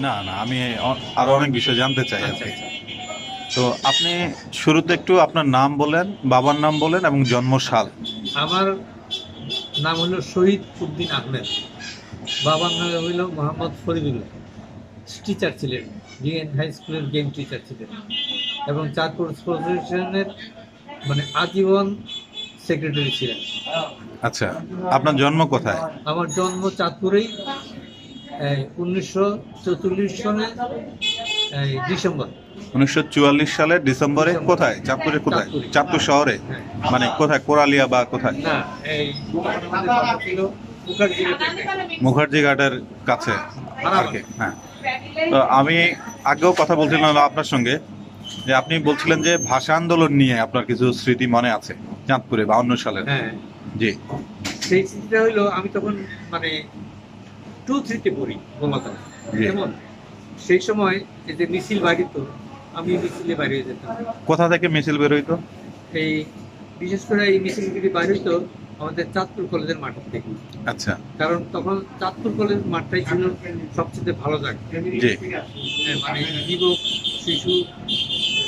না আমি আরো অনেক বিষয় জানতে চাই আর কি। তো আপনি শুরুতে একটু আপনার নাম বলেন, বাবার নাম বলেন এবং জন্মসাল। আমার নাম হলো শহীদ উদ্দিন আহমেদ, বাবার নাম হইল মোহাম্মদ ফরিদুল্লাহ। টিচার ছিলেন, ডিএন হাই স্কুলের গেম টিচার ছিলেন এবং চাঁদপুর অ্যাসোসিয়েশনের মানে আজীবন সেক্রেটারি ছিলেন। আচ্ছা, আপনার জন্ম কোথায়? আমার জন্ম চাঁদপুরেই 1944 সনে ডিসেম্বর। 1944 সালের ডিসেম্বরে কোথায়? চাঁদপুরে কোথায়? চাঁদপুর শহরে? হ্যাঁ। মানে কোথায়, কোরালিয়া বা কোথায়? না, এই আমাদের বাসা ছিল মুখার্জি ঘাটে। মুখার্জি ঘাটের কাছে আর কি। হ্যাঁ, তো আমি আগেও কথা বলছিলাম আপনার সঙ্গে যে আপনি বলছিলেন যে ভাষা আন্দোলন নিয়ে আপনার কিছু স্মৃতি মনে আছে চাঁদপুরে 52 সালের। হ্যাঁ, জি। সেই স্মৃতিটা হইলো আমি তখন মানে 2-3-তে পড়ি বলা জি। যেমন সেই সময় এই যে মিছিল বাড়িত, আমি মিছিলে বাইরে যেতাম। কোথা থেকে মিছিল বের হইতো? এই বিশেষ করে এই মিছিলগুলি বাইরে হইতো আমাদের চাঁদপুর কলেজের মাঠ থেকে। আচ্ছা। কারণ তখন চাঁদপুর কলেজ মাঠটাই ছিল সবচেয়ে ভালো জায়গা। জি। মানে যুবক, শিশু,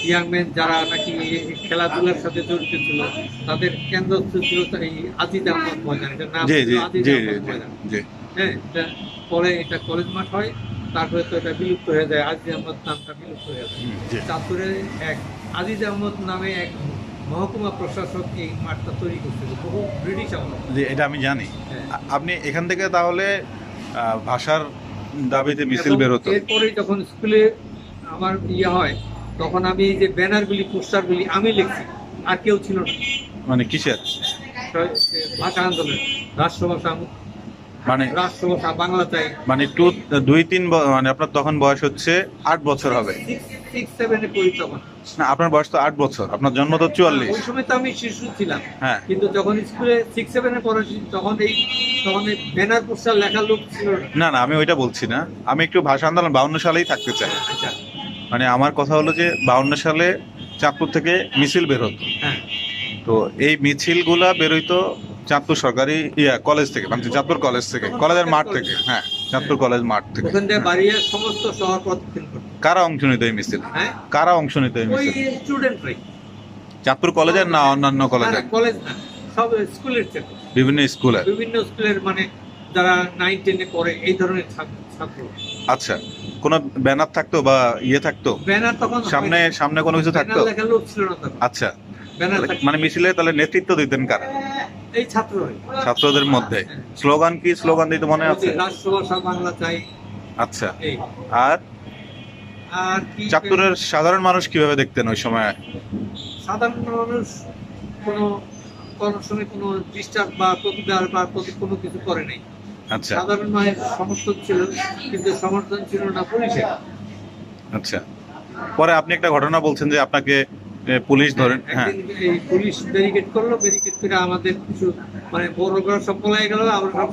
ইয়াংম্যান যারা নাকি এই খেলাধুলার সাথে জড়িত ছিল তাদের কেন্দ্র ছিল এই আজিজ আহমদ ময়দান। এটার নাম জি ছিল জি আজিজ জি আহমদ ময়দান। জি। হ্যাঁ, এটা পরে এটা কলেজ মাঠ হয়, তারপরে তো এটা বিলুপ্ত হয়ে যায়, আজিজ আহমদ নামটা বিলুপ্ত হয়ে যায়। জি। চাঁদপুরে এক আজিজ আহমদ নামে এক মহকুমা প্রশাসক এই মাঠটা তৈরি করছিল বহু ব্রিটিশ আমল। জি, এটা আমি জানি। হ্যাঁ। আপনি এখান থেকে তাহলে ভাষার দাবিতে মিছিল বের হতো? এরপরে যখন স্কুলে আমার ইয়ে হয় তখন আমি এই যে ব্যানারগুলি, পোস্টারগুলি আমি লিখছি, আর কেউ ছিল না। মানে কিসের? ভাষা আন্দোলন, রাষ্ট্রভাষা, মানে রাষ্ট্রভাষা বাংলা চাই। মানে 2-3 মানে আপনার তখন বয়স হচ্ছে 8 বছর হবে? 6-7-এ পড়ি তখন। না, আপনার বয়স তো 8 বছর, আপনার জন্ম তো 44। ওই সময় তো আমি শিশু ছিলাম। হ্যাঁ। কিন্তু যখন স্কুলে 6-7-এ পড়েছি তখন এই ব্যানার পোস্টার লেখা লোক ছিল না। না আমি ওইটা বলছি না, আমি একটু ভাষা আন্দোলন 52 সালেই থাকতে চাই। আচ্ছা। মানে আমার কথা হলো যে 52 সালে চাঁদপুর থেকে মিছিল বের হতো। হ্যাঁ। তো এই মিছিলগুলা বেরোইতো চাঁদপুর সরকারি কলেজ থেকে, মানে চাঁদপুর কলেজ থেকে, কলেজের মাঠ থেকে। হ্যাঁ, চাঁদপুর কলেজ মাঠ থেকে। ওখান থেকে বাড়িয়ে সমস্ত শহর প্রদক্ষিণ করতো। কারা অংশ নিত এই মিছিল? হ্যাঁ, কারা অংশ নিত এই ওই মিছিল? স্টুডেন্টরাই। চাঁদপুর কলেজের না অন্যান্য কলেজের? কলেজ না, সব স্কুলের থেকে। বিভিন্ন স্কুলের? বিভিন্ন স্কুলের, মানে যারা 9-10-এ পড়ে এই ধরনের ছাত্র। আচ্ছা, কোনো ব্যানার থাকতো বা ইয়ে থাকতো ব্যানার তখন সামনে কোনো কিছু থাকতো? ব্যানার লেখা লোক ছিল না তখন। আচ্ছা, ব্যানার মানে মিছিলে তাহলে নেতৃত্ব দিতেন কারা? এই ছাত্ররাই। ছাত্রদের মধ্যে স্লোগান কি স্লোগান দিতে মনে আছে? রাষ্ট্রভাষা বাংলা চাই। আচ্ছা। এই আর আর কি চাঁদপুরের সাধারণ মানুষ কিভাবে দেখতেন ওই সময়? সাধারণ মানুষ কোনো কোনো সময় কোনো ডিস্টার্ব বা প্রতিকার বা কোনো কিছু করে নাই। আচ্ছা সাধারণ মানুষের সমর্থন ছিল, কিন্তু সমর্থন ছিল না পুলিশের। আচ্ছা, পরে আপনি একটা ঘটনা বলছেন যে আপনাকে পুলিশ ধরেন। হ্যাঁ, একদিন এই পুলিশ ব্যারিকেড করলো, ব্যারিকেড করে আমাদের কিছু মানে বড়রা সব পলাই গেল, আমরা সব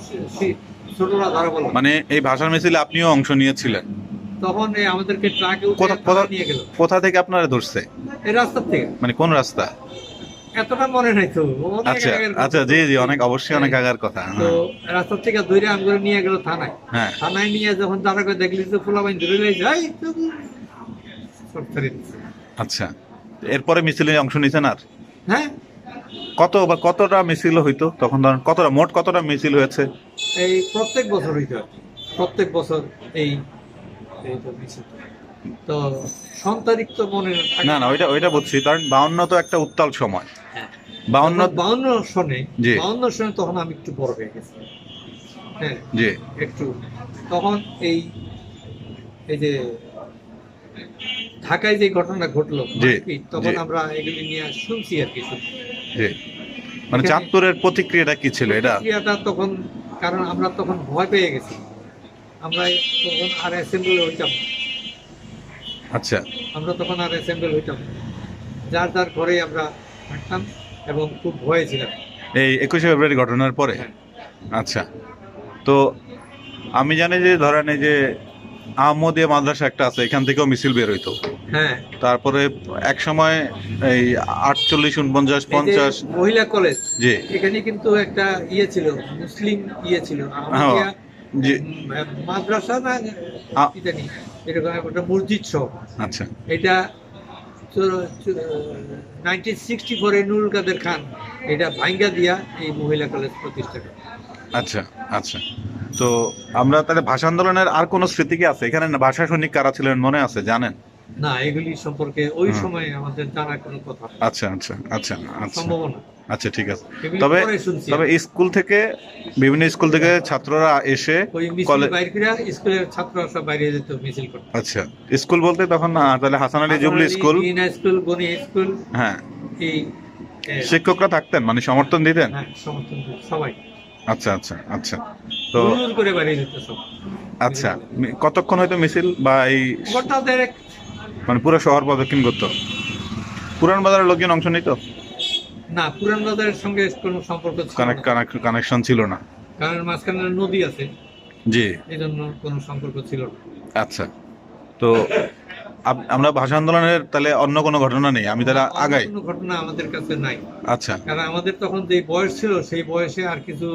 ছোটরা ধরা বললো। মানে এই ভাষার মিছিলে আপনিও অংশ নিয়েছিলেন? তখন এই আমাদেরকে ট্রাকে নিয়ে গেল। কোথা থেকে আপনারা ধরছে? এই রাস্তার থেকে। মানে কোন রাস্তা? এতটা মনে নাই তো। আচ্ছা আচ্ছা, জি জি, অনেক অবশ্যই অনেক আগার কথা। তো রাস্তার থেকে ধরে আমগুলো নিয়ে গেল থানায়। হ্যাঁ, থানায় নিয়ে যখন তারা করে দেখলি তো পোলাপাইন ধরে নিয়ে যায়। আচ্ছা, এরপরে মিছিলে অংশ নিছেন? আর হ্যাঁ, কতটা মিছিল হইতো তখন? ধরেন কতটা মিছিল হয়েছে? এই প্রত্যেক বছর হইতো আর কি। প্রত্যেক বছর এই তো মিছিল। তো সন্তানিক তো মনে থাকে না ওইটা বলছি, কারণ 52 তো একটা উত্তাল সময়। হ্যাঁ। 52 সনে, জি 52 সনে তখন আমি একটু বড় হয়ে গেছি। হ্যাঁ, জি একটু তখন এই যে ঢাকায় যে ঘটনা ঘটলো তখন আমরা এগুলি নিয়ে শুনছি আর কি। জি, মানে চাঁদপুরের প্রতিক্রিয়াটা কি ছিল? প্রতিক্রিয়াটা তখন, কারণ আমরা তখন ভয় পেয়ে গেছি, আমরা তখন আর অ্যাসেম্বল হইতাম। আচ্ছা, আমরা তখন আর অ্যাসেম্বল হইতাম, যার যার ঘরে আমরা থাকতাম এবং খুব ভয়ে ছিলাম এই 21শে ফেব্রুয়ারি ঘটনার পরে। আচ্ছা, তো আমি জানি যে ধরেন এই যে আহমদিয়া মাদ্রাসা একটা আছে, এখান থেকেও মিছিল বের হইতো। হ্যাঁ, তারপরে এক সময় এই 48, 49, 50 মহিলা কলেজ, জি এখানে কিন্তু একটা ইয়ে ছিল, মুসলিম ইয়ে ছিল, জি। মাদ্রাসা না আ- কি জানি, এরকম একটা মসজিদ সহ। আচ্ছা এটা 1964 নুরুল কাদের খান এটা ভাঙ্গা দিয়া এই মহিলা কলেজ প্রতিষ্ঠা করে। আচ্ছা আচ্ছা। তো আমরা তাহলে ভাষা আন্দোলনের আর কোনো স্মৃতি কি আছে এখানে? ভাষা সৈনিক কারা ছিলেন মনে আছে, জানেন? না, এগুলি সম্পর্কে ওই হুম। সময় আমাদের জানার কোনো কথা নেই, আচ্ছা আচ্ছা আচ্ছা আচ্ছা সম্ভাবনা। আচ্ছা ঠিক আছে। এগুলি তবে পরে শুনছি। তবে স্কুল থেকে, বিভিন্ন স্কুল থেকে ছাত্ররা এসে ওই মিছিল কলেজ, বাইর করে স্কুলের ছাত্ররা সব বাইরে যেত মিছিল করতে। আচ্ছা স্কুল বলতে তখন তাহলে হাসান আলী জুবলি স্কুল, ইনা স্কুল, গনি স্কুল, হ্যাঁ। এই শিক্ষকরা থাকতেন, মানে সমর্থন দিতেন? হ্যাঁ, সমর্থন করে সবাই আচ্ছা আচ্ছা আচ্ছা। তো জোর করে বাইরে যেত সব। আচ্ছা, কতক্ষণ হয়তো মিছিল বা এই গোটা দেড়েক। মানে পুরো শহর প্রদক্ষিণ করতো? পুরান বাজারের লোকজন অংশ নিত? না, পুরান বাজারের সঙ্গে কোনো সম্পর্ক ছিল না, কানেকশন ছিল না? কারণ মাঝখানে নদী আছে, জি। এই জন্য কোনো সম্পর্ক ছিল না। আচ্ছা। তো আমরা ভাষা আন্দোলনের তাহলে অন্য কোনো ঘটনা নেই, আমি তাহলে অন্য আগাই। কোনো ঘটনা আমাদের কাছে নাই, আচ্ছা। কারণ আমাদের তখন যে বয়স ছিল সেই বয়সে আর কিছু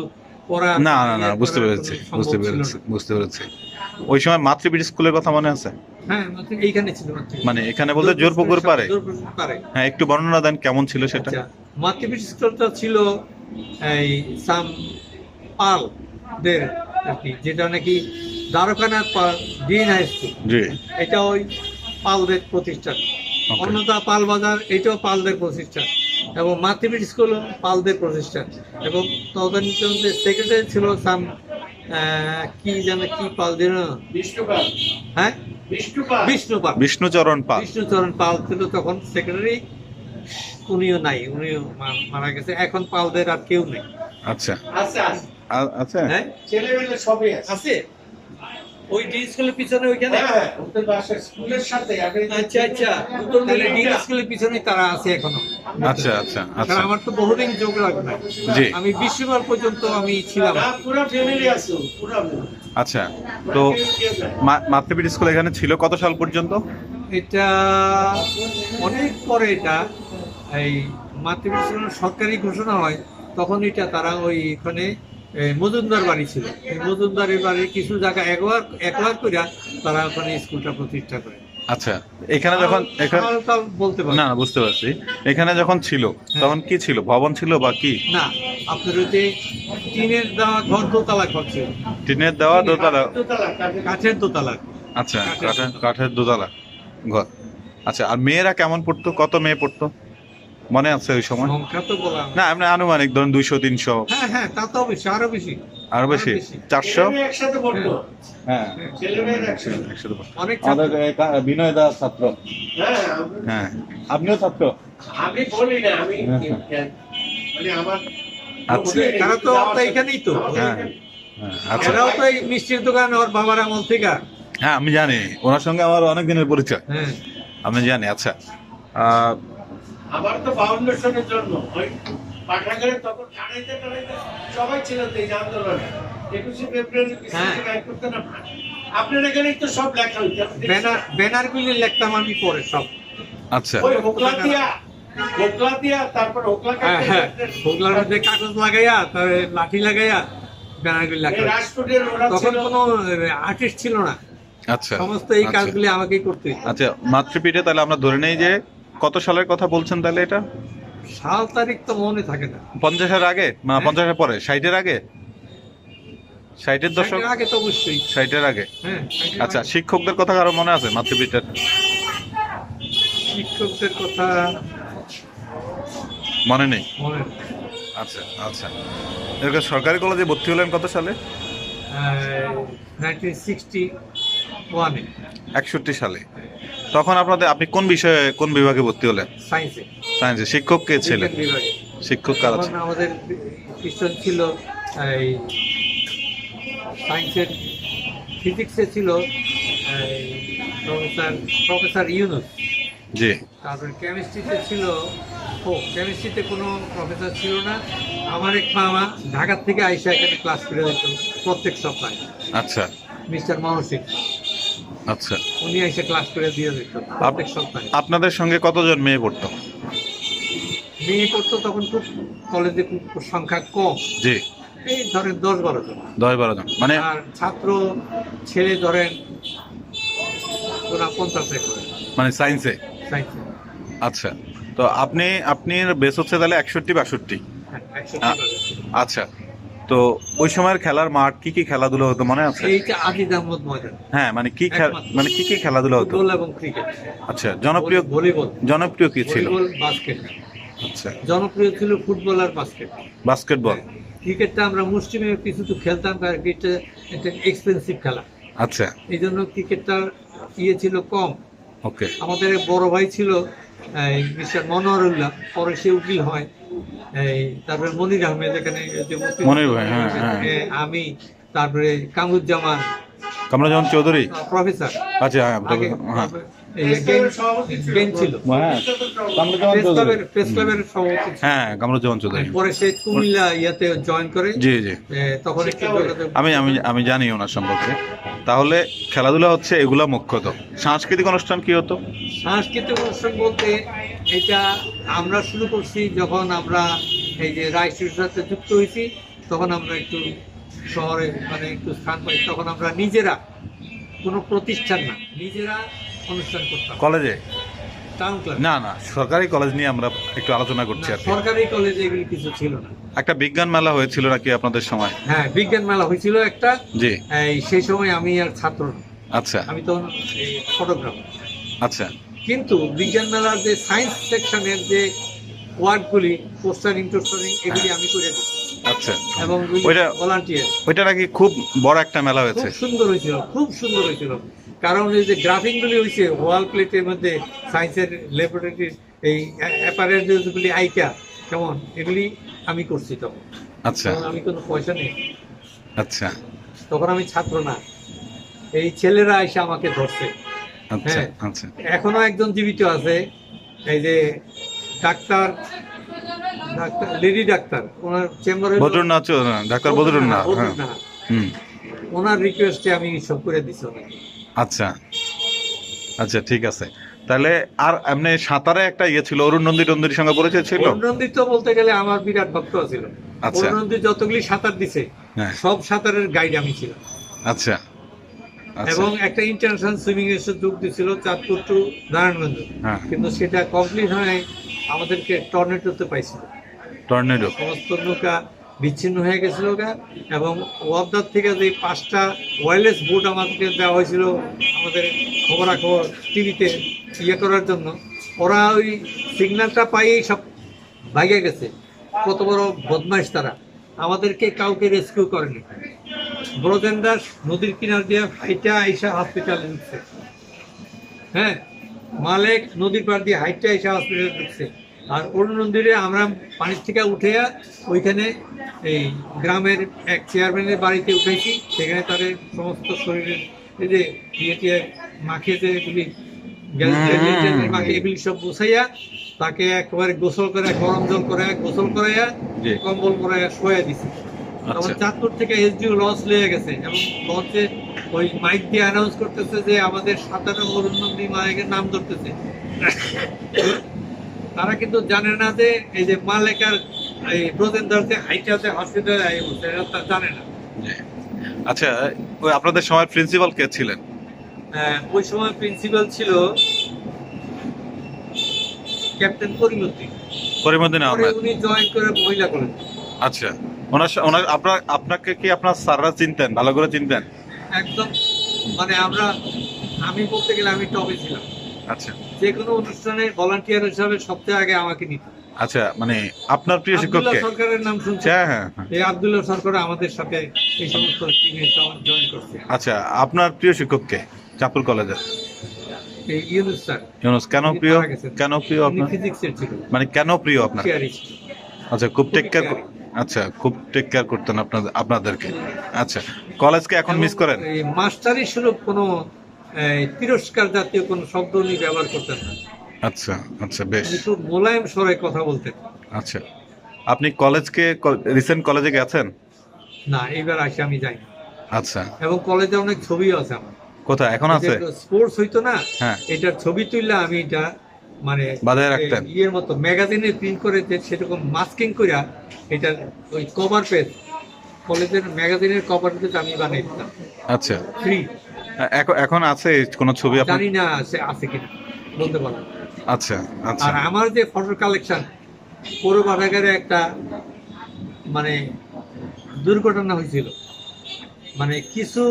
পড়া না না না, ইয়ে বুঝতে করার পেরেছি কোনো বুঝতে সম্ভব ছিল পেরেছি না। বুঝতে পেরেছি। ওই সময় মাতৃবীর স্কুলের কথা মনে আছে? হ্যাঁ, মাত্র এইখানে ছিল মাত্র। মানে এখানে বলতে জোরপুকুর পারে? জোরপুকুর পারে। হ্যাঁ, একটু বর্ণনা দেন কেমন ছিল সেটা। আচ্ছা, মাতৃবীর স্কুলটা ছিল এই সাম পালদের আর কি, যেটা নাকি দ্বারকানাথ পাল ডিএন হাই স্কুল, জি। এটা ওই পালদের প্রতিষ্ঠান। Okay. অন্যতা পাল বাজার, এটাও পালদের প্রতিষ্ঠান, এবং মাতৃবীর স্কুল পালদের প্রতিষ্ঠান। এবং তদন্তের সেক্রেটারি ছিল সাম কি জানে কি পাল যেন, বিষ্ণুপাল হ্যাঁ, বিষ্ণুপাল বিষ্ণুপাল, বিষ্ণুচরণ পাল। বিষ্ণুচরণ পাল ছিল তখন সেক্রেটারি। উনিও নাই, উনিও মারা গেছে। এখন পালদের আর কেউ নেই। আচ্ছা আছে আছে আচ্ছা। হ্যাঁ, ছেলেমেলে সবই আছে আছে ওই ডি স্কুলের পিছনে ওইখানে। হ্যাঁ ওদের বাসা স্কুলের সাথে আপনি আচ্ছা আচ্ছা, তাহলে ডি স্কুলের পিছনে তারা আছে এখনো। আচ্ছা আচ্ছা কারণ আচ্ছা। আমার তো বহুদিন যোগাযোগ নাই, জি। আমি বিশ্বকাপ পর্যন্ত আমি ছিলাম। না, পুরো ফ্যামিলি আছে পুরো আচ্ছা। তো মাতৃবীর স্কুল এখানে ছিল কত সাল পর্যন্ত? এটা অনেক পরে, এটা এই মাতৃবীর স্কুল সরকারি ঘোষণা হয় তখন এটা তারা ওইখানে মজুমদার বাড়ি ছিল, এই মজুমদারের বাড়ির কিছু জায়গা একবার করে তারা ওখানে স্কুলটা প্রতিষ্ঠা করে। আচ্ছা, এখানে যখন তাও বলতে পারি না না, বুঝতে পারছি। এখানে যখন ছিল তখন কি ছিল, ভবন ছিল বা কি? না, আপনার ওই যে টিনের দেওয়া ঘর, দোতলা ঘর ছিল, টিনের দেওয়া দোতলা? দোতলা কাঠের। কাঠের দোতলা। আচ্ছা, কাঠের দোতলা ঘর। আচ্ছা, আর মেয়েরা কেমন পড়তো, কত মেয়ে পড়তো মনে আছে ওই সময়? সংখ্যা তো বলা না এমনি আনুমানিক ধরুন 200-300? হ্যাঁ হ্যাঁ, তা তো বেশি, আরো বেশি, আরো বেশি? 400? ছেলেমেয়ে একসাথে পড়তো হ্যাঁ, ছেলেমেয়ের একসাথে। 100 পড়তো। অনেক ছাত্র। আমাদের বিনয় দা ছাত্র। হ্যাঁ হ্যাঁ, আপনিও ছাত্র? আমি বলি না, আমি হ্যাঁ। মানে আমার আচ্ছা। তারা তো এখানেই তো, হ্যাঁ হ্যাঁ, আচ্ছা। এরাও তো এই মিষ্টির দোকান ওর বাবার আমল থেকে। হ্যাঁ আমি জানি, ওনার সঙ্গে আমার অনেক দিনের পরিচয়, হ্যাঁ, আমি জানি। আচ্ছা, আমার তো ফাউন্ডেশনের জন্য ওই পাঠাগারে তখন টানাইতে সবাই ছিল তো এই আন্দোলনে। 21শে ফেব্রুয়ারি হ্যাঁ। গাইড করতেন আপনার। আপনার এখানেই তো সব লেখা হইতো। ব্যানারগুলি লিখতাম আমি পরে সব। আচ্ছা ওই হোকলাতিয়া তারপর হোকলা হ্যাঁ হ্যাঁ, ওগুলোর মধ্যে কাগজ লাগাইয়া, তারপরে লাঠি লাগাইয়া ব্যানারগুলি এই লাগাই। রাজকোটের ওরা তখন ছিল। কোনো আর্টিস্ট ছিল না, আচ্ছা সমস্ত এই আচ্ছা। কাজগুলি আমাকেই করতে হতো। আচ্ছা, মাতৃপীঠে তাহলে আমরা ধরে নেই যে কত সালের কথা বলছেন তাহলে? এটা সাল তারিখ তো মনে থাকে না। 50-এর আগে না 50-এর পরে? 60-এর আগে? 60-এর দশক? এর আগে তো অবশ্যই। 60-এর আগে। হ্যাঁ, আচ্ছা, শিক্ষকদের কথা কারো মনে আছে মাতৃপীঠের? শিক্ষকদের কথা মনে নেই? মনে নেই। আচ্ছা আচ্ছা। এরকম সরকারি কলেজে ভর্তি হলেন কত সালে? 1961-এ 61 সালে। তখন আপনি কোন বিষয়ে, কোন বিভাগে ভর্তি হলেন? সায়েন্সে, সায়েন্সে। শিক্ষক কে ছিলেন? বিজ্ঞান বিভাগে। শিক্ষক কারা তখন ছিলেন? আমাদের টিউশন ছিল এই সায়েন্সের, ফিজিক্সে ছিল এই প্রফেসর ইউনুস। জি। তারপরে কেমিস্ট্রিতে ছিল, কেমিস্ট্রিতে কোনো প্রফেসর ছিল না। আমার এক মামা ঢাকার থেকে আইসা এখানে ক্লাস করে দিত প্রত্যেক সপ্তাহে, আচ্ছা মিস্টার মানসিক। আচ্ছা। উনি এসে ক্লাস করে দিয়ে দিত প্রত্যেক সপ্তাহে। আপনাদের সঙ্গে কতজন মেয়ে পড়তো? মেয়ে পড়তো তখন খুব, কলেজে খুব সংখ্যা কম, জি। এই ধরেন 10-12 জন। 10-12 জন মানে আর ছাত্র ছেলে ধরেন ওরা 50 করে মানে সায়েন্সে। সায়েন্সে। আচ্ছা, তো আপনার বেস হচ্ছে তাহলে 61-62। হ্যাঁ, 100 আচ্ছা, তো ওই সময়ের খেলার মাঠ কি কি খেলাধুলা হতো মনে আছে? এইটা আজিজ আহমদ ময়দান। হ্যাঁ, মানে একমাত্র। মানে কি কি খেলাধুলা হতো? ফুটবল এবং ক্রিকেট। আচ্ছা, জনপ্রিয় ভলিবল কি ছিল? Volleyball, basket. আচ্ছা, জনপ্রিয় ছিল ফুটবল আর বাস্কেট। বাস্কেটবল। ক্রিকেটটা আমরা মুষ্টিমেয় কিছু তো খেলতাম, কারণ ক্রিকেটটা একটা এক্সপেন্সিভ খেলা, আচ্ছা, এই জন্য ক্রিকেটটা ইয়ে ছিল কম। ওকে। আমাদের এক বড় ভাই ছিল মিস্টার মনোয়ারুল্লাহ, পরে সে উকিল হয়। তারপরে মনির আহমেদ, এখানে যে মনির ভাই, হ্যাঁ, হ্যাঁ। আমি, তারপরে কামরুজ্জামান চৌধুরী। প্রফেসর। আচ্ছা, হ্যাঁ, আগে হ্যাঁ। গেম ছিল, হ্যাঁ, প্রেস ক্লাবের সভাপতি ছিল। হ্যাঁ, কামরুজ্জামান চৌধুরী। পরে সে কুমিল্লা ইয়াতে জয়েন করে। জি জি, তখন একটু আমি জানি ওনার সম্পর্কে। তাহলে খেলাধুলা হচ্ছে এগুলা মুখ্যত। সাংস্কৃতিক অনুষ্ঠান কি হতো? সাংস্কৃতিক অনুষ্ঠান বলতে এটা আমরা শুরু করছি যখন আমরা এই যে রাষ্ট্রীয় সাথে যুক্ত হয়েছি, তখন আমরা একটু শহরে মানে একটু স্থান পাই, তখন আমরা নিজেরা, কোনো প্রতিষ্ঠান না, নিজেরা অনুষ্ঠান করতাম কলেজে? Town club. না না, সরকারি কলেজ নিয়ে আমরা একটু আলোচনা করছি আর কি। সরকারি কলেজে এগুলি কিছু ছিল না। একটা বিজ্ঞান মেলা হয়েছিল নাকি আপনাদের সময়? হ্যাঁ, বিজ্ঞান মেলা হয়েছিল একটা। জি। সেই সময় আমি আর ছাত্র না, আচ্ছা আমি তখন ফটোগ্রাফার। আচ্ছা, কিন্তু বিজ্ঞান মেলার যে সায়েন্স সেকশনের যে ওয়ার্ডগুলি, পোস্টারিং টোস্টারিং, এগুলি আমি করে দিই। আচ্ছা, এবং ভলান্টিয়ার। ওইটা নাকি খুব বড় একটা মেলা হয়েছে? খুব সুন্দর হয়েছিল, খুব সুন্দর হয়েছিল। কারণ এই যে গ্রাফিকগুলি হয়েছে ওয়াল প্লেটের মধ্যে, সায়েন্সের ল্যাবরেটরির এই অ্যাপারেল যেগুলি আইকা কেমন, এগুলি আমি করছি তখন। আচ্ছা তখন আমি কোনো পয়সা নেই, আচ্ছা তখন আমি ছাত্র না। এই ছেলেরা এসে আমাকে ধরছে। আচ্ছা হ্যাঁ। আচ্ছা, এখনো একজন জীবিত আছে, এই যে ডাক্তার লেডি ডাক্তার, ওনার চেম্বারে বদরুন্নাহ ডাক্তার বদরুন্নাহ। হ্যাঁ, হুম, ওনার রিকোয়েস্টে আমি সব করে দিছি ওনাকে। আচ্ছা আচ্ছা, ঠিক আছে। তাহলে আর এমনি সাঁতারে একটা ইয়ে ছিল, অরুণ নন্দীর সঙ্গে পরিচয় ছিল? অরুণনন্দী তো বলতে গেলে আমার বিরাট ভক্ত ছিল। আচ্ছা। অরুণনন্দী যতগুলি সাঁতার দিছে, হ্যাঁ। সব সাঁতারের গাইড আমি ছিলাম। আচ্ছা আচ্ছা, এবং একটা ইন্টারন্যাশনাল সুইমিং এর সাথে যোগ দিছিল চাঁদপুর টু নারায়ণগঞ্জ, হ্যাঁ। কিন্তু সেটা কমপ্লিট হয় আমাদেরকে টর্নেডোতে পাইছিল। টর্নেডো। সমস্ত নৌকা বিচ্ছিন্ন হয়ে গেছিল গা, এবং ওয়াবদার থেকে যে 5টা ওয়্যারলেস বোট আমাদেরকে দেওয়া হয়েছিল আমাদের খবরাখবর টিভিতে ইয়ে করার জন্য, ওরা ওই সিগন্যালটা পাইয়েই সব ভাগে গেছে। কত বড় বদমাইশ তারা, আমাদেরকে কাউকে রেস্কিউ করেনি। ব্রজেন্দাস নদীর কিনার দিয়ে হাইটা আইসা হসপিটালে ঢুকছে। হ্যাঁ, মালেক নদীর পাড় দিয়ে হাইটা আইসা হসপিটালে ঢুকছে। আর অরুণনন্দীরে আমরা পানির থেকে উঠে ওইখানে এই গ্রামের এক চেয়ারম্যানের বাড়িতে উঠেছি, সেখানে তাদের সমস্ত শরীরের এই যে ইয়ে মাখিয়ে যে এগুলি মাখিয়ে এগুলি সব বসাইয়া তাকে একবারে গোসল করে, গরম জল করে গোসল করাইয়া, কম্বল করাইয়া শোয়া দিছি। তখন চাঁদপুর থেকে এসডিও লঞ্চ লেগে গেছে, এবং লঞ্চে ওই মাইক দিয়ে অ্যানাউন্স করতেছে যে আমাদের 17 অরুণনন্দী মায়ের নাম ধরতেছে। তারা কিন্তু জানে না যে এই যে মালেকার এই ব্রজেন্দারতে হাইটাতে হসপিটালে সেটা জানে না। আচ্ছা, ওই আপনাদের সময় প্রিন্সিপাল কে ছিলেন? ওই সময় প্রিন্সিপাল ছিল ক্যাপ্টেন করিমউদ্দিন আহমেদ। উনি জয়েন করে মহিলা কলেজ। আচ্ছা, ওনার আপনাকে কি আপনার স্যাররা চিনতেন, ভালো করে চিনতেন? একদম, মানে আমি বলতে গেলে আমি টপে ছিলাম। আচ্ছা, যে কোনো অনুষ্ঠানে ভলান্টিয়ার হিসাবে সবচেয়ে আগে আমাকে নিত। আচ্ছা, মানে আপনার প্রিয় শিক্ষক কে? সরকারের নাম শুনছেন? হ্যাঁ হ্যাঁ, এই আব্দুল্লাহ সরকার আমাদের সাথে এই সমস্ত টিমে জয়েন করছে। আচ্ছা, আপনার প্রিয় শিক্ষক কে চাঁদপুর কলেজের? এই ইউনুস স্যার। ইউনুস কেন প্রিয়? কেন প্রিয় আপনার? ফিজিক্সের ছিল। মানে কেন প্রিয় আপনার? আচ্ছা, খুব টেক কেয়ার। আচ্ছা, খুব টেক কেয়ার করতেন আপনাদেরকে। আচ্ছা, কলেজকে এখন মিস করেন? এই মাস্টারি সুলভ কোনো তিরস্কার জাতীয় কোনো শব্দ উনি ব্যবহার করতেন না। আচ্ছা আচ্ছা, বেশ। খুব মোলায়েম স্বরে কথা বলতেন। আচ্ছা, আপনি রিসেন্ট কলেজে গেছেন? না, এইবার আসে আমি যাই। আচ্ছা, এবং কলেজে অনেক ছবিও আছে আমার। কোথায় এখন আছে? স্পোর্টস হইতো না, হ্যাঁ, এটার ছবি তুললে আমি এটা মানে বাজায় রাখতেন ইয়ের মতো ম্যাগাজিনে প্রিন্ট করে সেরকম মাস্কিং কইরা এটার ওই কভার পেজ কলেজের ম্যাগাজিনের কভার দিতে আমি বানিয়ে দিতাম আচ্ছা, ফ্রি। এখন আছে কোনো ছবি আপনার? জানি না আছে কিনা, বলতে পারবো না। আচ্ছা আচ্ছা আর আমার যে ফটো কালেকশন, পুরো পাঠাগারে একটা মানে দুর্ঘটনা হয়েছিল। মানে কিছু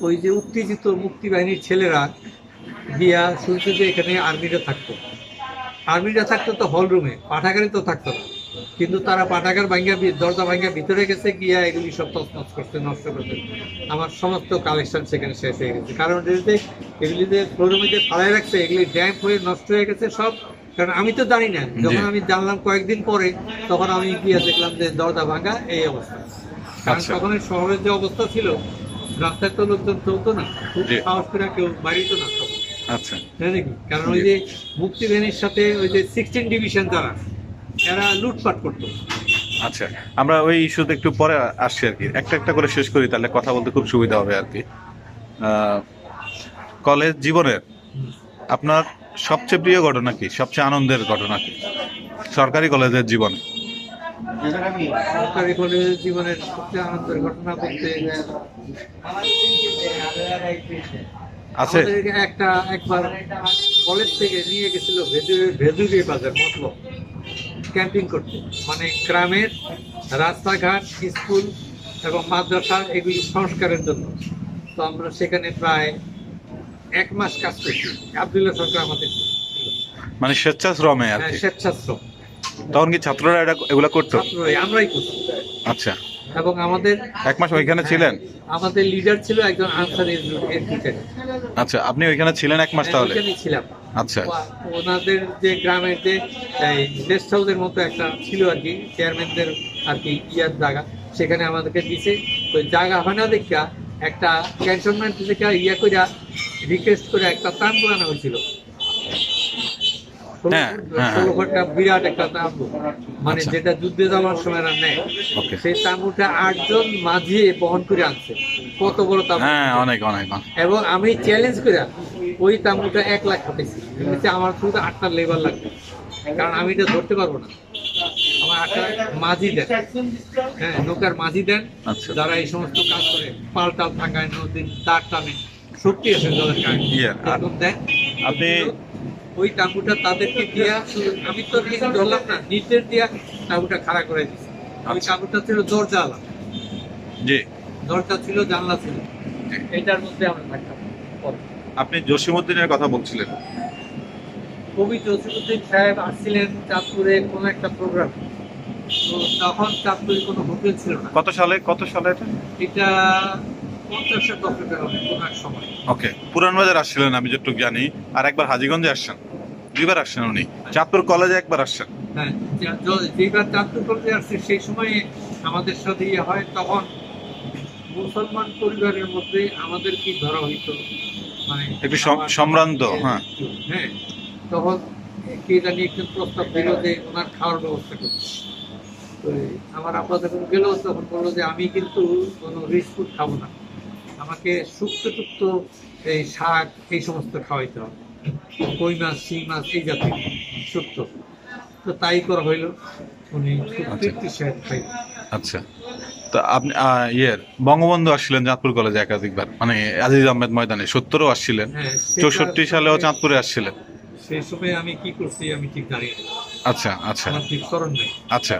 ওই যে উত্তেজিত মুক্তিবাহিনীর ছেলেরা গিয়া শুনছে যে এখানে আর্মিরা থাকতো তো হল রুমে, পাঠাগারে তো থাকতো না, কিন্তু তারা পাঠাগার ভাঙ্গা দরজা ভাঙ্গা ভিতরে গেছে, গিয়া এগুলি সব তছনছ করতে, নষ্ট করতে। আমার সমস্ত কালেকশন সেখানে শেষ হয়ে গেছে, কারণ এগুলিতে ফ্লোরের মধ্যে ফালাই রাখছে, এগুলি ড্যাম্প হয়ে নষ্ট হয়ে গেছে সব। কারণ আমি তো জানি না, যখন আমি জানলাম কয়েকদিন পরে, তখন আমি গিয়ে দেখলাম যে দরজা ভাঙ্গা এই অবস্থা। কারণ আচ্ছা। তখন এই শহরের যে অবস্থা ছিল, রাস্তায় তো লোকজন চলতো না, খুব জি। সাহস করে কেউ বাড়িতো না তখন। আচ্ছা তাই নাকি? কারণ ওই যে মুক্তিবাহিনীর সাথে ওই যে 16 ডিভিশন যারা, এরা লুটপাট করতো। আচ্ছা, আমরা ওই ইস্যুতে একটু পরে আসছি আর কি, একটা একটা করে শেষ করি, তাহলে কথা বলতে খুব সুবিধা হবে আর কি। কলেজ জীবনের হুম। আপনার সবচেয়ে প্রিয় ঘটনা কি, সবচেয়ে আনন্দের ঘটনা কি সরকারি কলেজের জীবনে? সরকারি কলেজের জীবনের সবচেয়ে আনন্দের ঘটনা বলতে আছে? আমাদেরকে একবার কলেজ থেকে নিয়ে গেছিল ভেদুরে বাজার মতলব ক্যাম্পিং করতে, মানে গ্রামের রাস্তাঘাট, স্কুল এবং মাদ্রাসা এগুলি সংস্কারের জন্য। তো আমরা সেখানে প্রায় 1 মাস কাজ করছি। আব্দুল্লাহ সরকার আমাদের ছিল। মানে স্বেচ্ছাশ্রমে আর হ্যাঁ, কি? স্বেচ্ছাশ্রম। তখন কি ছাত্ররা এগুলা করতো? ছাত্ররাই, আমরাই করছি। আচ্ছা, এবং আমাদের 1 মাস ওইখানে ছিলেন? আমাদের লিডার ছিল একজন আনসার এর টিচার। আচ্ছা, আপনি ওইখানে ছিলেন 1 মাস তাহলে? ওইখানেই ছিলাম। আচ্ছা ওনাদের যে গ্রামের যে গেস্ট হাউসের মতো একটা ছিল আর কি, চেয়ারম্যানদের আর কি ইয়ার জায়গা, সেখানে আমাদেরকে দিছে। ওই জায়গা হয় না দেখা একটা ক্যান্টনমেন্ট থেকে ইয়া করে রিকোয়েস্ট করে একটা তাম্বু আনা হয়েছিল। হ্যাঁ, হ্যাঁ। 16 ফুটটা বিরাট একটা তাম্বু, মানে আচ্ছা। যেটা যুদ্ধে যাওয়ার সময় না নেয়। ওকে। সেই তাম্বুটা 8 জন মাঝি বহন করে আনছে। কত বড় তাম্বু! হ্যাঁ, অনেক অনেক অনেক। এবং আমি চ্যালেঞ্জ করে ওই তাম্বুটা 1 লাখ পাঠাইছি। আমার শুধু 8টা লেবার লাগবে, কারণ আমি এটা ধরতে পারবো না। আমার 8টা মাঝি দেন, হ্যাঁ, নৌকার মাঝি দেন, আচ্ছা। যারা এই সমস্ত কাজ করে, পাল্টাল ভাঙায়, নদীর তার টানে, শক্তি আছে যাদের গায়ে, Yeah, এরকম দেন। আপনি- ওই তাঁবুটা তাদেরকে দিয়া, আমি তো নিজে ধরলাম না, নির্দেশ দিয়া তাঁবুটা খাড়া করে দিচ্ছি। ওই আচ্ছা। তাঁবুটা ছিল দরজাওয়ালা, জি। দরজা ছিল, জানলা ছিল, এটার মধ্যে আমরা থাকতাম। আপনি জসিমউদ্দিনের কথা বলছিলেন। কবি জসিমউদ্দিন সাহেব আসছিলেন চাঁদপুরে কোনো একটা প্রোগ্রাম। তো তখন চাঁদপুরে কোনো হোটেল ছিল না। কত সালে এটা? এটা 50-এর দশকের হবে কোনো এক সময়। ওকে, পুরান বাজার আসছিলেন আমি যতটুকু জানি, আর একবার হাজীগঞ্জে আসছেন, 2বার আসছেন উনি। চাঁদপুর কলেজে একবার আসছেন। হ্যাঁ, যেবার চাঁদপুর কলেজে আসছে সেই সময়ে আমাদের সাথে ইয়ে হয়, তখন মুসলমান পরিবারের মধ্যে আমাদের কি ধরা হইতো, মানে একটু সম্ভ্রান্ত, হ্যাঁ। হ্যাঁ, তখন কে জানি একটু প্রস্তাব দিল যে ওনার খাওয়ার ব্যবস্থা করতে। তো আমার আব্বা যখন গেল, তখন বললো যে আমি কিন্তু কোনো রিচ ফুড খাবো না, আমাকে শুক্তো এই শাক এই সমস্ত খাওয়াইতে হবে, কই মাছ, শিং মাছ এই জাতীয় শুক্তো। তো তাই করা হইলো, উনি খুব আচ্ছা। তৃপ্তির সাথে খাইল। আচ্ছা, তো আপনি বঙ্গবন্ধু আসছিলেন চাঁদপুর কলেজে একাধিকবার, মানে আজিজ আহমেদ ময়দানে 70ও আসছিলেন, হ্যাঁ, 64 সালেও চাঁদপুরে আসছিলেন। সেই সময় আমি কি করছি আমি ঠিক জানি না, আচ্ছা আচ্ছা আমার ঠিক স্মরণ নেই। আচ্ছা,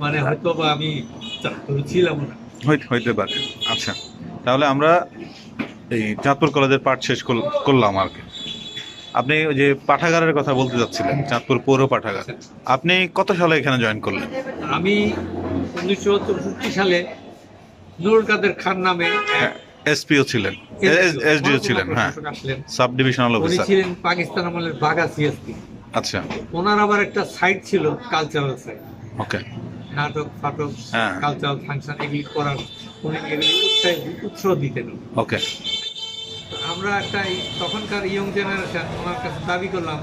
মানে হয়তো বা আমি চাঁদপুরে ছিলাম না। হইতে পারে। আচ্ছা, তাহলে আমরা এই চাঁদপুর কলেজের পাঠ শেষ করলাম আর কি। আপনি ওই যে পাঠাগারের কথা বলতে যাচ্ছিলেন, চাঁদপুর পৌর পাঠাগার, আপনি কত সালে এখানে জয়েন করলেন? আমি 1964 সালে নুরুল কাদের খান নামে এসপিও ছিলেন, এসডিও ছিলেন, হ্যাঁ, আসলেন। সাব ডিভিশনাল উনি অফিসার। ছিলেন পাকিস্তান আমলের বাঘা সিএসপি। আচ্ছা, ওনার আবার একটা সাইট ছিল, কালচারাল সাইট, ওকে, নাটক ফাটক, হ্যাঁ। কালচারাল ফাংশন এগুলি করার, উনি এগুলি উৎসাহ দিতেন। ওকে, তো আমরা একটা তখনকার ইয়ং জেনারেশন ওনার কাছে দাবি করলাম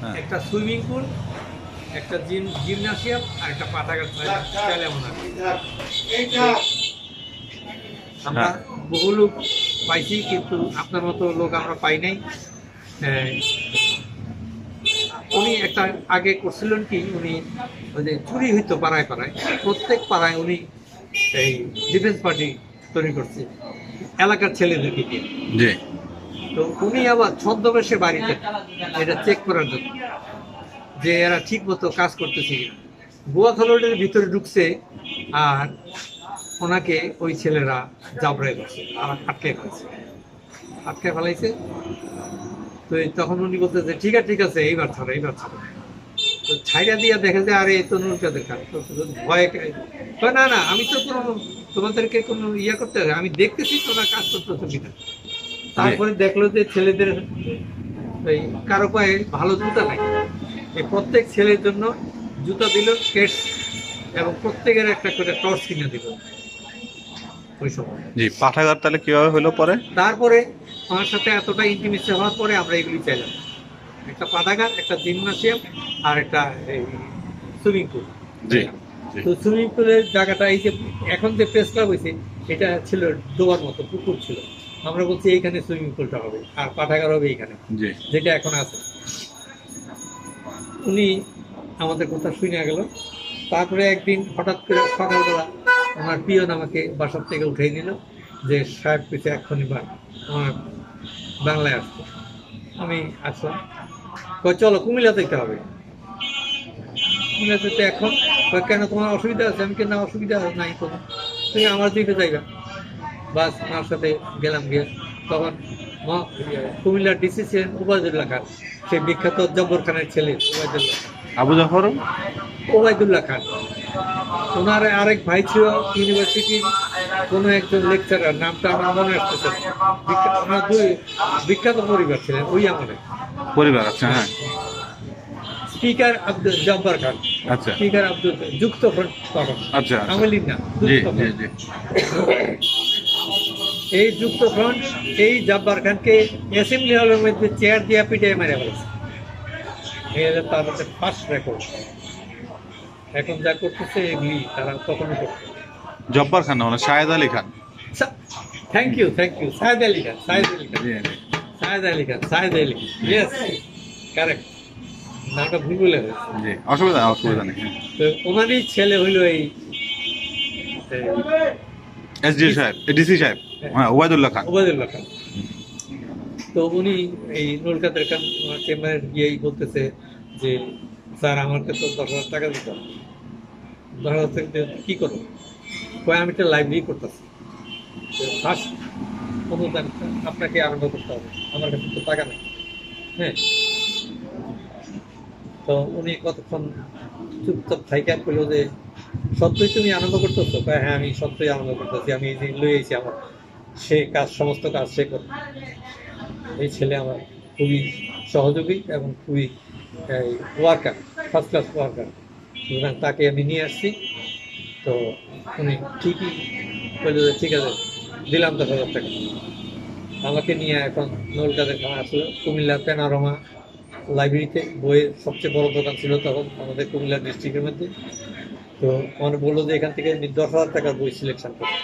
হ্যাঁ। একটা সুইমিং পুল, একটা জিমনাসিয়াম আর একটা পাঠাগার চাইলে ওনার। আমরা হ্যাঁ। বহু লোক পাইছি, কিন্তু আপনার মতো লোক আমরা পাই নাই। উনি একটা আগে করছিলেন কি, উনি ওই যে চুরি হইতো পাড়ায় পাড়ায়, প্রত্যেক পাড়ায় উনি এই ডিফেন্স পার্টি তৈরি করছে এলাকার ছেলেদেরকে দিয়ে। জি তো উনি আবার ছদ্মবেশে বাড়িতে এটা চেক করার জন্য যে এরা ঠিক মতো কাজ করতেছে কিনা। বুয়া খালোডের ভিতরে ঢুকছে আর ওনাকে ওই ছেলেরা জাবড়াই ধরছে আর আটকে ফেলাইছে। তো তখন উনি বলতেছে ঠিক আছে এইবার ছাড়ো। তো ছাইরা দিয়া দেখে যে আরে তো নৌকাদের কাজ ভয়ে কয়, না আমি তো কোনো তোমাদেরকে কোনো ইয়া করতে হবে, আমি দেখতেছি তোমরা কাজ করতেছো কিনা। তারপরে দেখলো যে ছেলেদের এই কারো পায়ে ভালো জুতা নাই, এই প্রত্যেক ছেলের জন্য জুতা দিল কেটস, এবং প্রত্যেকের একটা করে টর্চ কিনে দিল ওই সময়। জি পাঠাগার তাহলে কিভাবে হলো পরে? তারপরে আমার সাথে এতটা ইন্টিমেসি হওয়ার পরে আমরা এগুলি চাইলাম, একটা পাঠাগার, একটা জিমনাসিয়াম, আর একটা সুইমিং পুল। জি তো সুইমিং পুলের জায়গাটা এই যে এখন যে প্রেস ক্লাব হয়েছে, এটা ছিল ডোবার মতো পুকুর ছিল, আমরা বলছি এইখানে সুইমিং পুলটা হবে আর পাঠাগার হবে এইখানে, জি যেটা এখন আছে। উনি আমাদের কথা শুনে গেল। তারপরে একদিন হঠাৎ করে সকালবেলা আমার পিয়ন আমাকে বাসার থেকে উঠেই নিল যে সাহেব পিছে এক্ষুনি আমার বাংলায় আসতো। আমি আসলাম, কয় চলো কুমিল্লা যেতে হবে। কুমিল্লা যেতে এখন কেন তোমার অসুবিধা আছে? আমি কেন অসুবিধা নাই কোনো, তুমি আমার দিকে যাইবা। বাস আমার সাথে গেলাম, গিয়ে তখন কুমিল্লার ডিসি ছিলেন ওবায়দুল্লাহ খান, সেই বিখ্যাত জব্বর খানের ছেলে ওবায়দুল্লাহ খান। আবু জাফর ওবায়দুল্লাহ খান, ওনার আরেক ভাই ছিল ইউনিভার্সিটির কোনো একজন লেকচারার, নামটা আমার মনে আসতেছে। ওনার দুই বিখ্যাত পরিবার ছিলেন ওই আমলে। পরিবার আছে, হ্যাঁ। স্পিকার আব্দুল জব্বার খান, আচ্ছা স্পিকার আব্দুল যুক্ত ফ্রন্ট তখন, আচ্ছা আওয়ামী লীগ না, জি যুক্ত জি ফ্রন্ট। জি এই যুক্ত ফ্রন্ট এই জব্বার খানকে অ্যাসেম্বলি হলের মধ্যে চেয়ার দিয়া পিটিয়ে মেরে ফেলেছে। এই হলো তার ফার্স্ট রেকর্ড। এখন যা করতেছে এগুলি তারা কখনো করতে। জব্বার খান না, মানে শাহেদ আলী খান। থ্যাংক ইউ সাহেদ আলী খান, জি সাহেদ আলী ইয়েস কারেক্ট, নামটা ভুল বলে হয়েছে। জি অসুবিধা নেই। তো ওনারই ছেলে হইল এই এসডি সাহেব, ডিসি সাহেব, হ্যাঁ, ওবায়দুল্লাহ খান। ওবায়দুল্লাহ খান। তো উনি এই নুরকাদের খান চেম্বারে গিয়েই বলতেছে যে স্যার আমাকে তো 10,000 টাকা দিতে হবে। 10,000 টাকা দিয়ে কি করবো? কয় আমি একটা লাইব্রেরি করতেছি, ফার্স্ট অনুদান আপনাকে আরম্ভ করতে হবে, আমার কাছে তো টাকা নেই। হ্যাঁ, তো উনি কতক্ষণ চুপচাপ থাইকা করলো যে সত্যই তুমি আরম্ভ করতেছো? হ্যাঁ আমি সত্যই আরম্ভ করতেছি, আমি এই যে লইয়েছি আমার সে কাজ, সমস্ত কাজ সে করে। এই ছেলে আমার খুবই সহযোগী এবং খুবই ওয়ার্কার, ফার্স্ট ক্লাস ওয়ার্কার, সুতরাং তাকে আমি নিয়ে আসছি। তো উনি ঠিকই বললো যে ঠিক আছে, দিলাম 10,000 টাকা। আমাকে নিয়ে এখন নলকাদের খানা আসলো কুমিল্লা প্যানোরামা লাইব্রেরিতে, বইয়ের সবচেয়ে বড় দোকান ছিল তখন আমাদের কুমিল্লা ডিস্ট্রিক্টের মধ্যে। তো আমার বললো যে এখান থেকে 10,000 টাকার বই সিলেকশন করো,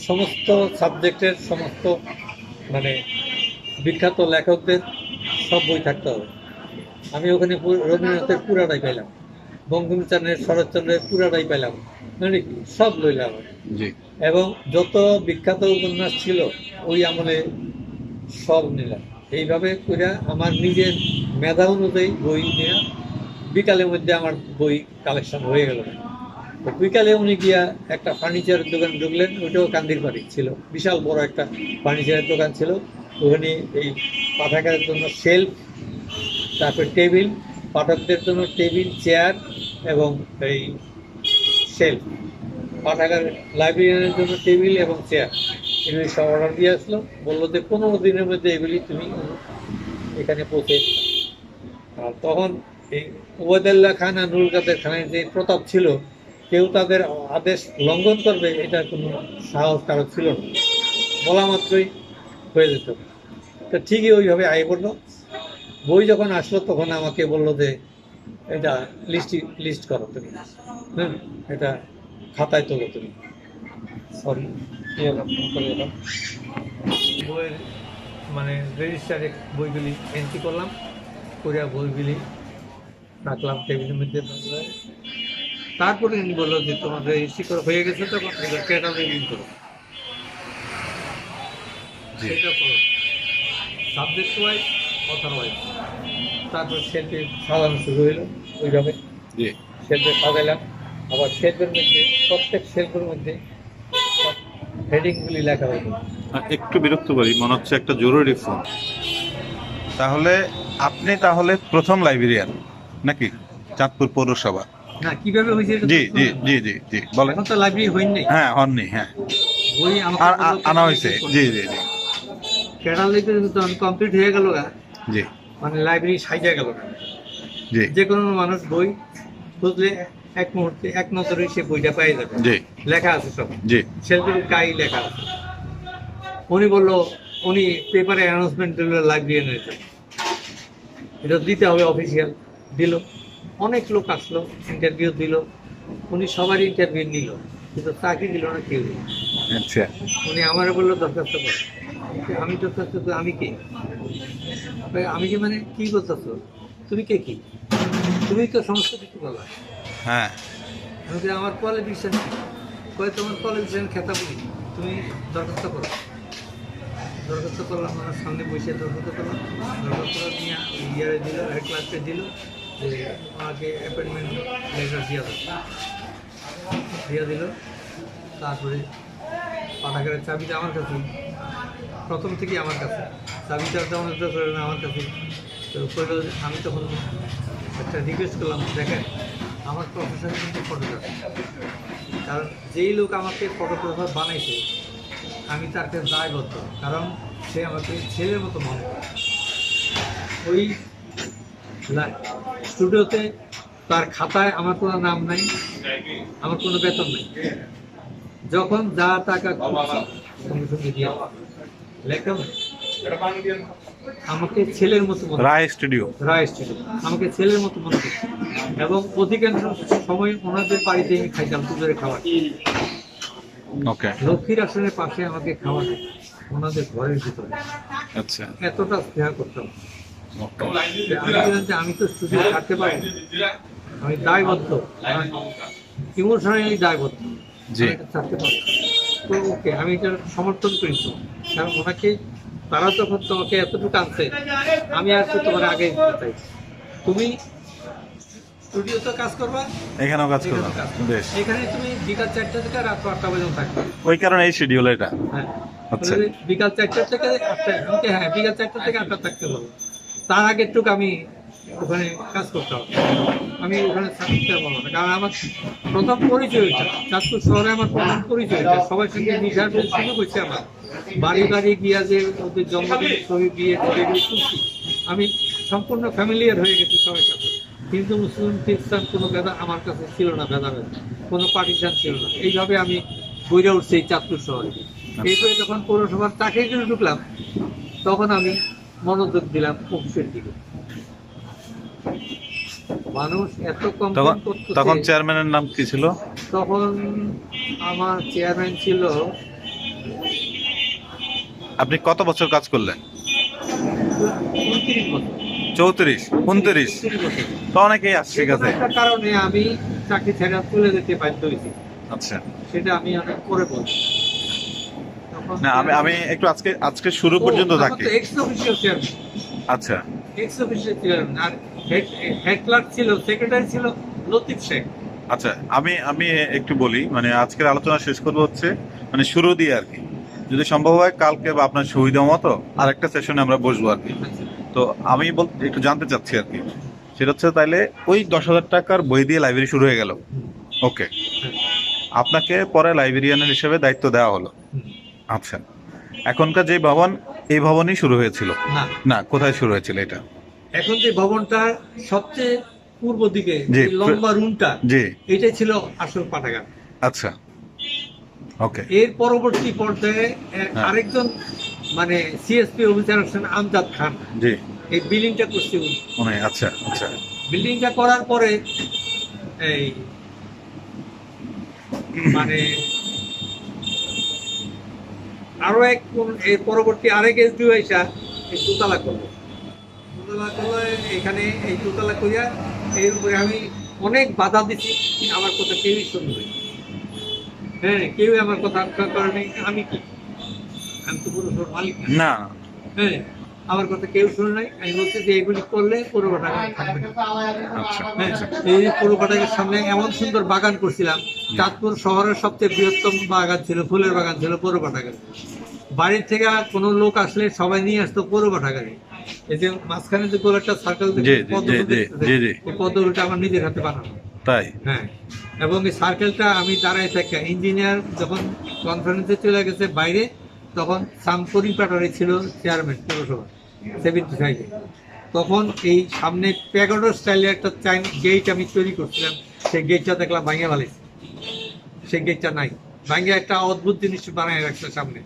সমস্ত সাবজেক্টের সমস্ত মানে বিখ্যাত লেখকদের সব বই থাকতে হবে। আমি ওখানে রবীন্দ্রনাথের পুরাটাই পাইলাম, বঙ্কিমচন্দ্রের, শরৎচন্দ্রের পুরাটাই পাইলাম, মানে সব লইলাম। জি এবং যত বিখ্যাত উপন্যাস ছিল ওই আমলে সব নিলাম। এইভাবে করে আমার নিজের মেধা অনুযায়ী বই নেওয়া, বিকালের মধ্যে আমার বই কালেকশন হয়ে গেল। তো বিকালে উনি গিয়া একটা ফার্নিচারের দোকান ঢুকলেন, ওইটাও কান্দির বাড়ি ছিল, বিশাল বড় একটা ফার্নিচারের দোকান ছিল। ওখানে এই পাঠাগারের জন্য শেলফ, তারপর টেবিল, পাঠকদের জন্য টেবিল, চেয়ার এবং এই শেলফ, পাঠাগার লাইব্রেরিয়ানের জন্য টেবিল এবং চেয়ার, এগুলি সব অর্ডার দিয়ে আসলো। বললো যে 15 দিনের মধ্যে এগুলি তুমি এখানে পৌঁছে। আর তখন এই ওবায়দুল্লাহ খান আর নুরুল কাদের খানের যে প্রতাপ ছিল, কেউ তাদের আদেশ লঙ্ঘন করবে এটা কোনো সাহস কারো ছিল না, বলা মাত্রই হয়ে যেত। তো ঠিকই ওইভাবে আয় পড়লো। বই যখন আসলো তখন আমাকে বললো যে এটা লিস্ট করো তুমি, হ্যাঁ এটা খাতায় তোলো তুমি। সরি বইয়ের মানে রেজিস্টারে বইগুলি এন্ট্রি করলাম, করে বইগুলি রাখলাম টেবিলের মধ্যে। তারপরে উনি বললো যে তোমাদের রেজিস্ট্রি করা হয়ে গেছে, তখন এবার ক্যাটালগিং করো, জি সেটা করো সাবজেক্ট ওয়াইজ, অথর ওয়াইজ। তারপর শেলফে সাজানো শুরু হইলো ওইভাবে, জি শেলফে সাজাইলাম। আবার শেলফের মধ্যে, প্রত্যেক শেলফের মধ্যে হেডিংগুলি লেখা হইলো। একটু বিরক্ত করি, মনে হচ্ছে একটা জরুরি ফোন। তাহলে আপনি তাহলে প্রথম লাইব্রেরিয়ান নাকি চাঁদপুর পৌরসভা? না, কিভাবে হয়েছে এটা তো জি জি শুনুন। জি জি জি বলেন। এখন তো লাইব্রেরি হয়নি, হ্যাঁ হননি, হ্যাঁ বই আনা হয়েছে। জি জি জি ক্যাটালগিং তো কমপ্লিট হয়ে গেল, জি মানে লাইব্রেরি সাইজা গেল। জি যে কোনো মানুষ বই খুঁজলে এক মুহূর্তে, এক নজরে সে বইটা পেয়ে যাবে, জি লেখা আছে সব, জি সেলফের গায়ে লেখা আছে। উনি বললো, উনি পেপারে অ্যানাউন্সমেন্ট দিল লাইব্রেরিয়ানের জন্য, এটা দিতে হবে অফিসিয়াল, দিল। অনেক লোক আসলো, ইন্টারভিউ দিল, উনি সবারই ইন্টারভিউ নিল, কিন্তু চাকরি দিল না কেউ। আচ্ছা উনি আমারে বললো দরখাস্ত করো। আমি দরখাস্ত করি, আমি কে? আমি কি মানে কি বলতেছো? তুমি কে কি? তুমি তো সমস্ত কিছু বলো। হ্যাঁ আমি বলি, আমার কোয়ালিফিকেশন কয়ে, তোমার কোয়ালিফিকেশন খেতা বলি, তুমি দরখাস্ত করো। দরখাস্ত করলাম, আমার সামনে বসে দরখাস্ত করলাম। দরখাস্ত নিয়ে ইয়ারে দিল, হেড ক্লাসকে দিল যে আমাকে অ্যাপয়েন্টমেন্ট লেটার দিয়ে দিল। তারপরে পাঠাগারের চাবিটা আমার কাছে, প্রথম থেকেই আমার কাছে চাবিটা, তেমন আমার কাছে। তো কইল, আমি তখন একটা রিকোয়েস্ট করলাম, দেখেন আমার প্রফেশন কিন্তু ফটোগ্রাফি, কারণ যেই লোক আমাকে ফটোগ্রাফার বানাইছে আমি তার কাছে দায়বদ্ধ, কারণ সে আমাকে ছেলের মতো মনে করে। ওই স্টুডিওতে তার খাতায় আমার কোনো নাম নাই, আমার কোনো বেতন নেই। যখন যা টাকা খুঁজছি সঙ্গে সঙ্গে দিয়ে লেখা, আমাকে ছেলের মতো মনে করে। রায় স্টুডিও। রায় স্টুডিও আমাকে ছেলের মতো মনে করছে, এবং অধিকাংশ সময় ওনাদের বাড়িতে আমি খাইতাম দুপুরে খাবার। ওকে লক্ষ্মীর আসনের পাশে আমাকে খাওয়ানো, ওনাদের ঘরের ভিতরে, আচ্ছা এতটা স্নেহ করতাম। ওকে আমি বললাম যে আমি তো স্টুডিও থাকতে পারি, আমি দায়বদ্ধ, ইমোশনালি দায়বদ্ধ, জি। আমি এটা থাকতে পারি। তো ওকে, আমি এটা সমর্থন করি তো, কারণ ওনাকে, তারা যখন তোমাকে এতটুকু আনছে, আমি আর তো তোমার আগে দিতে চাই। তুমি স্টুডিওতে কাজ করবা, এখানেও কাজ এখানেও করলাম, কাজ করবা। বেশ। এখানে তুমি বিকাল 4টা থেকে রাত 8টা পর্যন্ত থাকবে। ওই কারণে এই শিডিউল এটা। হ্যাঁ, আচ্ছা। তাহলে বিকাল 4টা থেকে 8টা, আমাকে হ্যাঁ বিকাল 4টা থেকে 8টা থাকতে বলো। তার আগে একটু আমি ওখানে কাজ করতে হবে, আমি ওখানে থাকতে পারবো না, কারণ আমার প্রথম পরিচয় ওইটা, চাঁদপুর শহরে আমার প্রথম পরিচয় ওইটা। সবার সঙ্গে মিশার শুরু করছে আমার, বাড়ি বাড়ি গিয়া যে ওদের জন্মদিন, ছবি, বিয়ে, এগুলি শুনছি। আমি সম্পূর্ণ ফ্যামিলিয়ার হয়ে গেছি সবার সাথে। হিন্দু মুসলিম খ্রিস্টান কোনো ভেদা আমার কাছে ছিল না, ভেদাভেদ কোনো পার্টিশন ছিল না। এইভাবে আমি বইরা উঠছি এই চাঁদপুর শহরে। এরপরে যখন পৌরসভার চাকরির জন্য ঢুকলাম, তখন আমি মনোযোগ দিলাম অফিসের দিকে। মানুষ এত তখন কমপ্লেন করতেছে। তখন চেয়ারম্যানের নাম কি ছিল? তখন আমার চেয়ারম্যান ছিল, আপনি কত বছর কাজ করলেন? 29 বছর। 34, 29? 29 বছর। তো অনেকেই আসছে যে কোনো কাছে। একটা কারণে আমি চাকরি ছেড়ে চলে যেতে বাধ্য হয়েছি, আচ্ছা সেটা আমি অনেক পরে বলছি। তখন না, আমি একটু আজকে শুরু পর্যন্ত থাকি। এক্স অফিসিয়াল চেয়ারম্যান, আচ্ছা এক্স অফিসিয়াল চেয়ারম্যান, আর হেড ক্লার্ক ছিল, সেক্রেটারি ছিল লতিফ শেখ। আচ্ছা, আমি একটু বলি, মানে আজকের আলোচনা শেষ করবো হচ্ছে মানে শুরু দিয়ে আর কি, যদি সম্ভব হয় কালকে বা আপনার সুবিধা মতো আরেকটা সেশনে আমরা বসবো আর কি। আচ্ছা, তো আমি একটু জানতে চাচ্ছি আর কি, সেটা হচ্ছে তাইলে ওই 10,000 টাকার বই দিয়ে লাইব্রেরি শুরু হয়ে গেল। ওকে, আপনাকে পরে লাইব্রেরিয়ানের হিসেবে দায়িত্ব দেওয়া হলো। আচ্ছা, এখনকার যে ভবন, এই ভবনই শুরু হয়েছিল? না, না, কোথায় শুরু হয়েছিল এটা? এখন যে ভবনটা সবচেয়ে পূর্ব দিকে, জি, এই লম্বা রুমটা, জি এটাই ছিল আসল পাঠাগার। আচ্ছা ওকে। এর পরবর্তী পর্যায়ে হ্যাঁ। আরেকজন মানে সিএসপি অফিসার আছেন আমজাদ খান, জি এই বিল্ডিংটা করছে উনি। মনে হয়। আচ্ছা আচ্ছা বিল্ডিংটা করার পরে এই মানে আরো এর পরবর্তী আরেক এসডিও এসা এই দোতলা করলো। দোতলা করলো এখানে এই দোতলা করিয়া এর উপরে আমি অনেক বাধা দিচ্ছি, আমার কথা কেউই শুনবে না। হ্যাঁ, কেউ আমার কথা করেনি। আমি কি, আমি তো পুরো মালিক না। না হ্যাঁ, আমার কথা কেউ শুনে নাই। আমি বলছি যে এগুলি করলে পুরো বাটাকে থাকবে না। আচ্ছা হ্যাঁ, এই পুরো বাটাকের সামনে এমন সুন্দর বাগান করছিলাম, চাঁদপুর শহরের সবচেয়ে বৃহত্তম বাগান ছিল, ফুলের বাগান ছিল পুরো বাটাকের। বাড়ির থেকে কোনো লোক আসলে সবাই নিয়ে আসতো পুরো বাটাকে। এই যে মাঝখানে যে গোল একটা সার্কেল, জি, জি, জি, জি, জি। এই পদ্মটা আমার নিজের হাতে বানানো। তাই হ্যাঁ, এবং এই সার্কেলটা আমি দাঁড়ায় থাকি, ইঞ্জিনিয়ার যখন কনফারেন্সে চলে গেছে বাইরে, তখন সামকরি পাটারি ছিল চেয়ারম্যান পৌরসভা 75 তখন এই সামনে প্যাগোডা স্টাইলের একটা চাইনিজ গেট আমি তৈরি করছিলাম। সেই গেটটা দেখলাম ভাঙে ফেলেছে, সেই গেটটা নাই, ভাঙে একটা অদ্ভুত জিনিস বানায় রাখছে সামনে।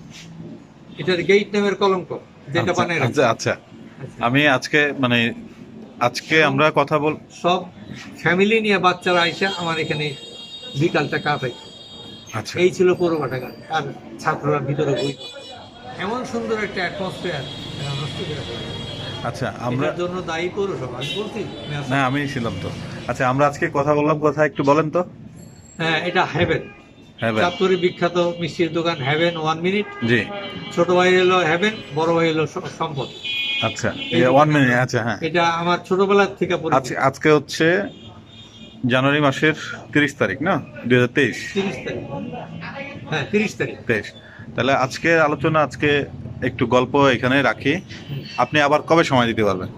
এটার গেট নামের কলঙ্ক, যেটা আচ্ছা, বানায় রাখছে। আচ্ছা আমি আজকে মানে আজকে আমরা কথা বল সব ফ্যামিলি নিয়ে বাচ্চারা আইসা আমার এখানে বিকালটা কাটাই। আচ্ছা এই ছিল পৌর বাটাগান, আর ছাত্ররা ভিতরে বই পড়ে। এমন সুন্দর একটা অ্যাটমসফিয়ার নষ্ট করে ফেলে। আচ্ছা আমরা এটার জন্য দায়ী পৌরসভা, আমি বলছি। না আমি ছিলাম তো। আচ্ছা আমরা আজকে কথা বললাম, কথা একটু বলেন তো। হ্যাঁ, এটা হ্যাভেন, হ্যাঁ ভাই। চাঁদপুরের বিখ্যাত মিষ্টির দোকান হ্যাভেন 1 মিনিট। জি ছোট ভাই হলো হ্যাভেন, বড় ভাই হলো সম্পদ। আচ্ছা 1 মিনিট। আচ্ছা হ্যাঁ, এটা আমার ছোটবেলার থেকে পরিচিত। আজকে হচ্ছে জানুয়ারি মাসের 30 তারিখ না, 2023। 30 তারিখ, হ্যাঁ 30 তারিখ। 23। তাহলে আজকে আলোচনা, আজকে একটু গল্প এখানে রাখি। আপনি আবার কবে সময় দিতে পারবেন?